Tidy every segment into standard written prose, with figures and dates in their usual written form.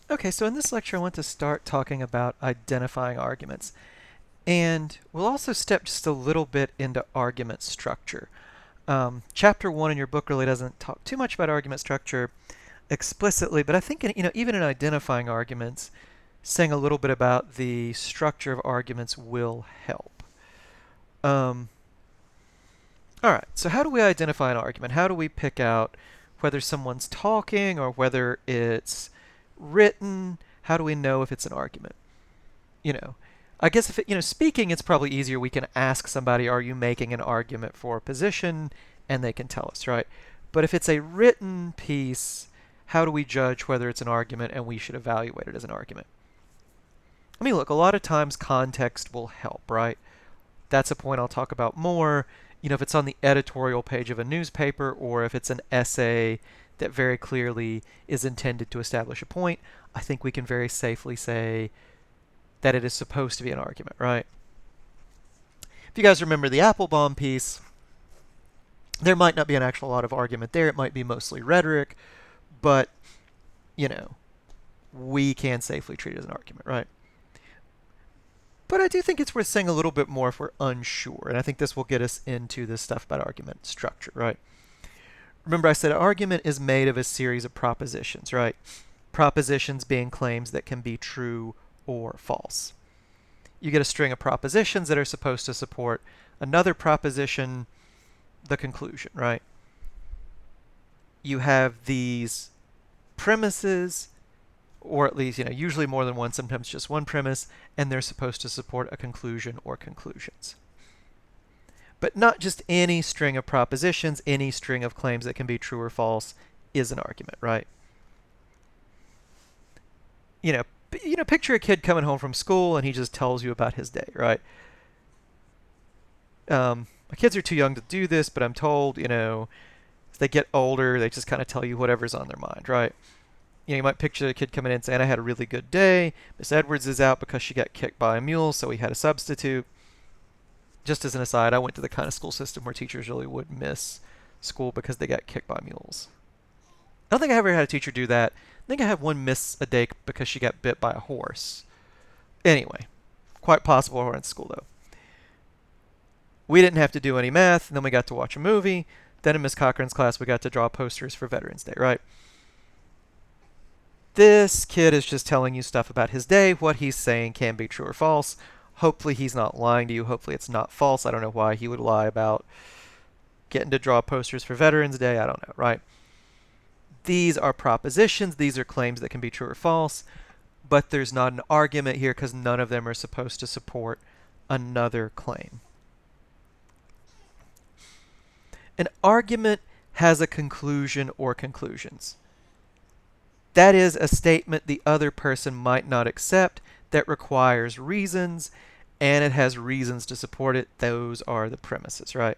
Okay, so in this lecture, I want to start talking about identifying arguments. And we'll also step just a little bit into argument structure. Chapter 1 in your book really doesn't talk too much about argument structure explicitly, but I think even in identifying arguments, saying a little bit about the structure of arguments will help. Um, all right, so how do we identify an argument? How do we pick out whether someone's talking or whether it's written? How do we know if it's an argument? you know, I guess if speaking, it's probably easier. We can ask somebody, are you making an argument for a position? And they can tell us, right? But if it's a written piece, how do we judge whether it's an argument and we should evaluate it as an argument? I mean, look, a lot of times context will help, right? That's a point I'll talk about more. If it's on the editorial page of a newspaper or if it's an essay that very clearly is intended to establish a point, I think we can very safely say that it is supposed to be an argument, right? If you guys remember the Applebaum piece, there might not be an actual lot of argument there. It might be mostly rhetoric, but, you know, we can safely treat it as an argument, right? But I do think it's worth saying a little bit more if we're unsure, and I think this will get us into this stuff about argument structure, right? Remember I said argument is made of a series of propositions, right? Propositions being claims that can be true or false. You get a string of propositions that are supposed to support another proposition, the conclusion, right? You have these premises, or at least, usually more than one, sometimes just one premise, and they're supposed to support a conclusion or conclusions. But not just any string of propositions, any string of claims that can be true or false is an argument, right? Picture a kid coming home from school and he just tells you about his day, right? My kids are too young to do this, but I'm told, as they get older, they just kind of tell you whatever's on their mind, right? You might picture a kid coming in saying, I had a really good day. Miss Edwards is out because she got kicked by a mule, so we had a substitute. Just as an aside, I went to the kind of school system where teachers really would miss school because they got kicked by mules. I don't think I ever had a teacher do that. I think I had one miss a day because she got bit by a horse. Anyway, quite possible we're in school though. We didn't have to do any math, and then we got to watch a movie. Then in Miss Cochran's class, we got to draw posters for Veterans Day, right? This kid is just telling you stuff about his day. What he's saying can be true or false. Hopefully he's not lying to you. Hopefully it's not false. I don't know why he would lie about getting to draw posters for Veterans Day. I don't know, right? These are propositions. These are claims that can be true or false. But there's not an argument here because none of them are supposed to support another claim. An argument has a conclusion or conclusions. That is a statement the other person might not accept that requires reasons, and it has reasons to support it. Those are the premises, right?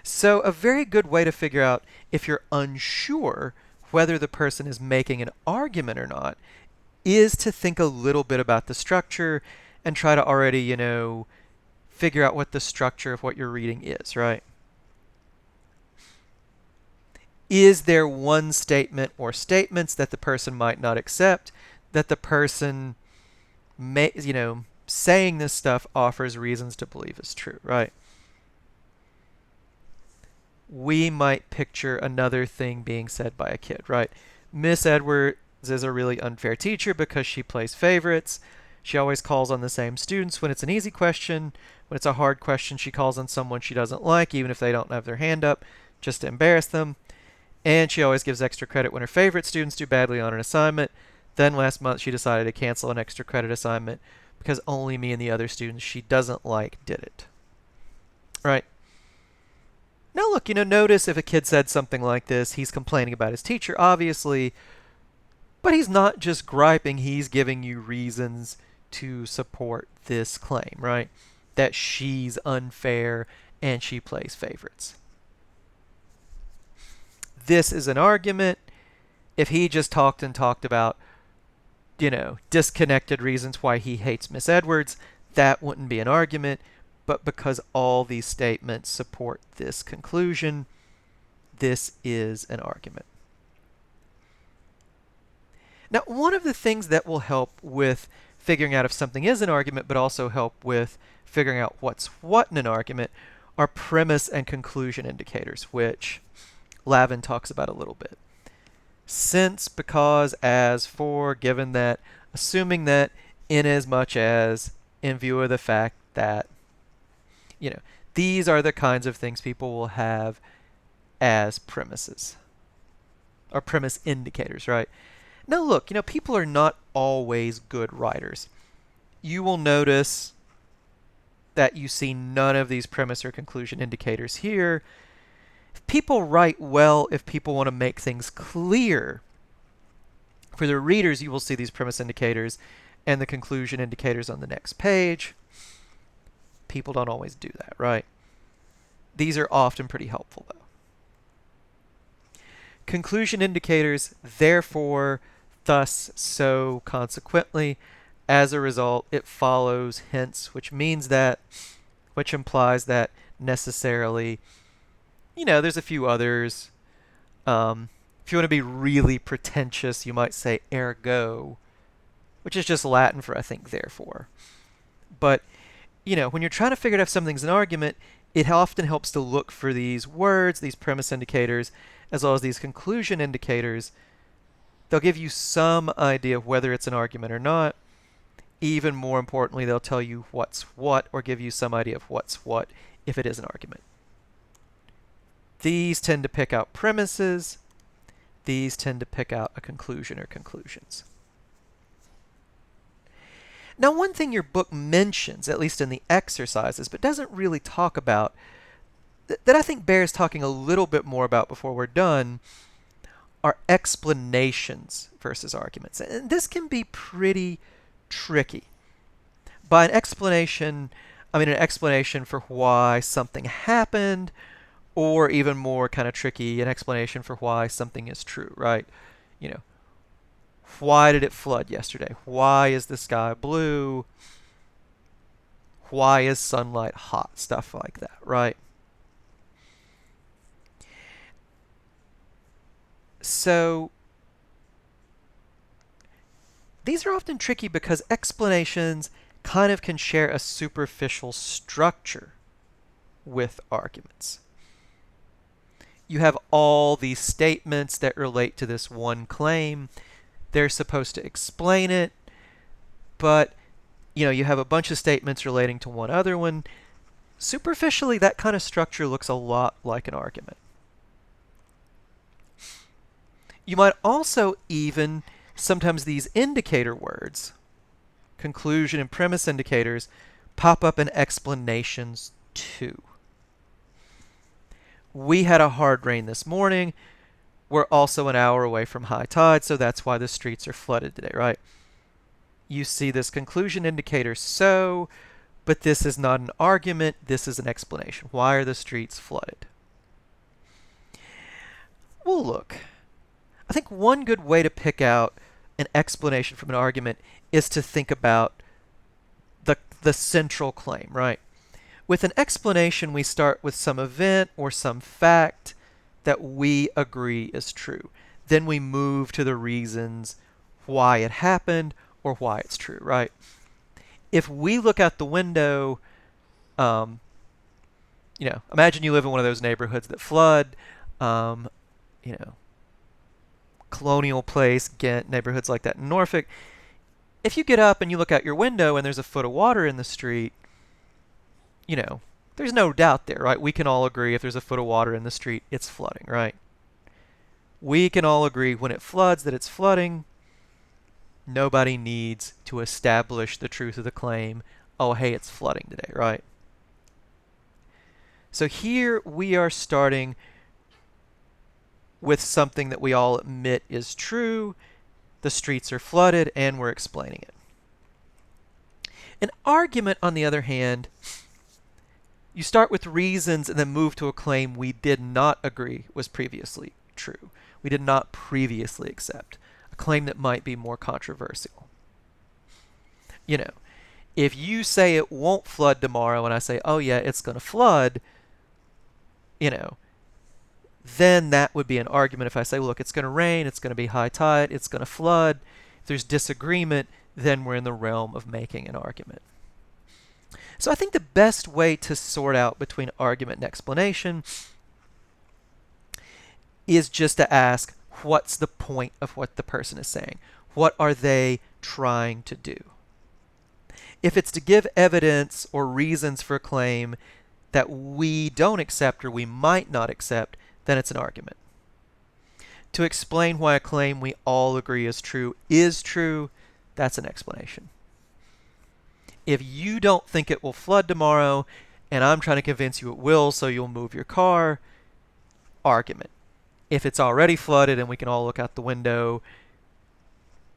So a very good way to figure out if you're unsure whether the person is making an argument or not is to think a little bit about the structure and try to already, figure out what the structure of what you're reading is, right? Is there one statement or statements that the person might not accept that the person may, saying this stuff offers reasons to believe is true, right? We might picture another thing being said by a kid, right? Miss Edwards is a really unfair teacher because she plays favorites. She always calls on the same students when it's an easy question. When it's a hard question, she calls on someone she doesn't like, even if they don't have their hand up, just to embarrass them. And she always gives extra credit when her favorite students do badly on an assignment. Then last month she decided to cancel an extra credit assignment because only me and the other students she doesn't like did it. Right? Now look, notice if a kid said something like this, he's complaining about his teacher, obviously, but he's not just griping, he's giving you reasons to support this claim, right? That she's unfair and she plays favorites. This is an argument. If he just talked about, disconnected reasons why he hates Miss Edwards, that wouldn't be an argument. But because all these statements support this conclusion, this is an argument. Now, one of the things that will help with figuring out if something is an argument, but also help with figuring out what's what in an argument, are premise and conclusion indicators, which Lavin talks about a little bit. Since, because, as, for, given that, assuming that, in as much as, in view of the fact that, these are the kinds of things people will have as premises, or premise indicators, right? Now look, people are not always good writers. You will notice that you see none of these premise or conclusion indicators here. If people write well, if people want to make things clear for their readers, you will see these premise indicators and the conclusion indicators on the next page. People don't always do that, right? These are often pretty helpful, though. Conclusion indicators, therefore, thus, so, consequently, as a result, it follows, hence, which means that, which implies that, necessarily, there's a few others. If you want to be really pretentious, you might say ergo, which is just Latin for, I think, therefore. But, when you're trying to figure out if something's an argument, it often helps to look for these words, these premise indicators, as well as these conclusion indicators. They'll give you some idea of whether it's an argument or not. Even more importantly, they'll tell you what's what, or give you some idea of what's what if it is an argument. These tend to pick out premises. These tend to pick out a conclusion or conclusions. Now, one thing your book mentions, at least in the exercises, but doesn't really talk about, that I think bears talking a little bit more about before we're done, are explanations versus arguments. And this can be pretty tricky. By an explanation, I mean an explanation for why something happened, or even more kind of tricky, an explanation for why something is true, right? Why did it flood yesterday? Why is the sky blue? Why is sunlight hot? Stuff like that, right? So these are often tricky because explanations kind of can share a superficial structure with arguments. You have all these statements that relate to this one claim. They're supposed to explain it, but you have a bunch of statements relating to one other one. Superficially, that kind of structure looks a lot like an argument. You might also even, sometimes these indicator words, conclusion and premise indicators, pop up in explanations too. We had a hard rain this morning. We're also an hour away from high tide, so that's why the streets are flooded today, right? You see this conclusion indicator, so, but this is not an argument, this is an explanation. Why are the streets flooded? Well, look, I think one good way to pick out an explanation from an argument is to think about the central claim, right? With an explanation, we start with some event or some fact that we agree is true. Then we move to the reasons why it happened or why it's true, right? If we look out the window, imagine you live in one of those neighborhoods that flood, Colonial Place, Ghent, neighborhoods like that in Norfolk. If you get up and you look out your window and there's a foot of water in the street, there's no doubt there, right? We can all agree if there's a foot of water in the street, it's flooding, right? We can all agree when it floods that it's flooding. Nobody needs to establish the truth of the claim. Oh, hey, it's flooding today, right? So here we are starting with something that we all admit is true. The streets are flooded, and we're explaining it. An argument, on the other hand, you start with reasons and then move to a claim we did not agree was previously true. We did not previously accept. A claim that might be more controversial. If you say it won't flood tomorrow and I say, oh yeah, it's going to flood, then that would be an argument. If I say, look, it's going to rain, it's going to be high tide, it's going to flood, If there's disagreement, then we're in the realm of making an argument. So I think the best way to sort out between argument and explanation is just to ask, what's the point of what the person is saying? What are they trying to do? If it's to give evidence or reasons for a claim that we don't accept or we might not accept, then it's an argument. To explain why a claim we all agree is true, that's an explanation. If you don't think it will flood tomorrow, and I'm trying to convince you it will so you'll move your car, argument. If it's already flooded and we can all look out the window,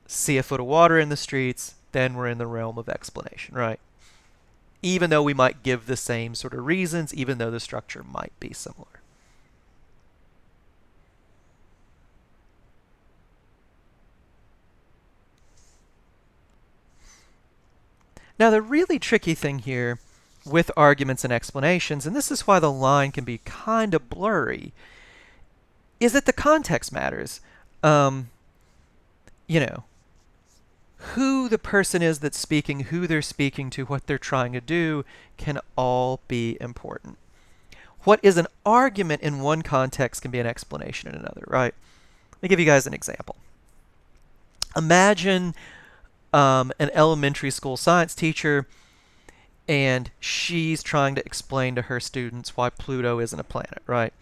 see a foot of water in the streets, then we're in the realm of explanation, right? Even though we might give the same sort of reasons, even though the structure might be similar. Now, the really tricky thing here with arguments and explanations, and this is why the line can be kind of blurry, is that the context matters. You know, who the person is that's speaking, who they're speaking to, what they're trying to do, can all be important. What is an argument in one context can be an explanation in another, right? Let me give you guys an example. Imagine an elementary school science teacher, and she's trying to explain to her students why Pluto isn't a planet, right?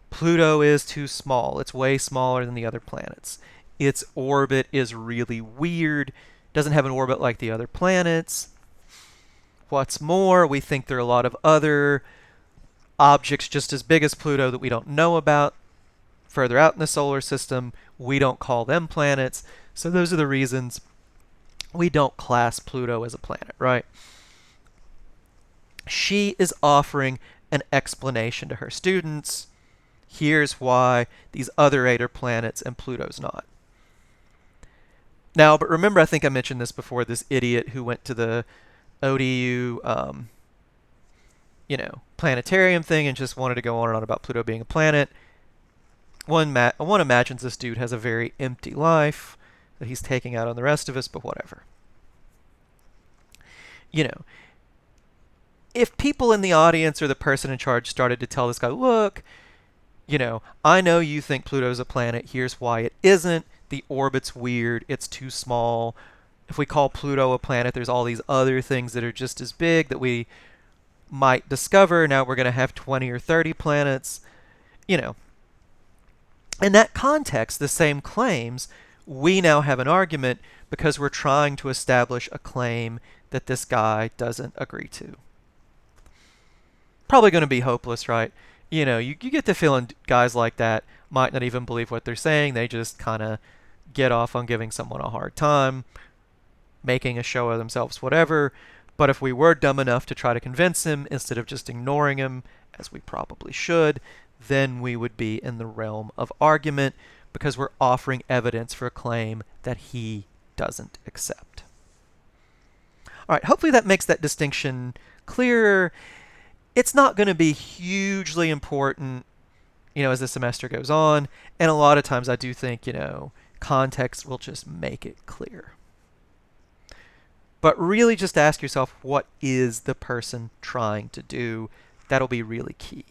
Pluto is too small. It's way smaller than the other planets. Its orbit is really weird. Doesn't have an orbit like the other planets. What's more, we think there are a lot of other objects just as big as Pluto that we don't know about further out in the solar system. We don't call them planets. So those are the reasons we don't class Pluto as a planet, right? She is offering an explanation to her students. Here's why these other 8 are planets and Pluto's not. Now, but remember, I think I mentioned this before, this idiot who went to the ODU, planetarium thing and just wanted to go on and on about Pluto being a planet. One imagines this dude has a very empty life that he's taking out on the rest of us, but whatever. If people in the audience or the person in charge started to tell this guy, look, I know you think Pluto's a planet. Here's why it isn't. The orbit's weird. It's too small. If we call Pluto a planet, there's all these other things that are just as big that we might discover. Now we're going to have 20 or 30 planets. In that context, the same claims, we now have an argument because we're trying to establish a claim that this guy doesn't agree to. Probably going to be hopeless, right? You get the feeling guys like that might not even believe what they're saying. They just kind of get off on giving someone a hard time, making a show of themselves, whatever. But if we were dumb enough to try to convince him instead of just ignoring him, as we probably should, then we would be in the realm of argument because we're offering evidence for a claim that he doesn't accept. All right, hopefully that makes that distinction clearer. It's not going to be hugely important, as the semester goes on. And a lot of times I do think, context will just make it clear. But really just ask yourself, what is the person trying to do? That'll be really key.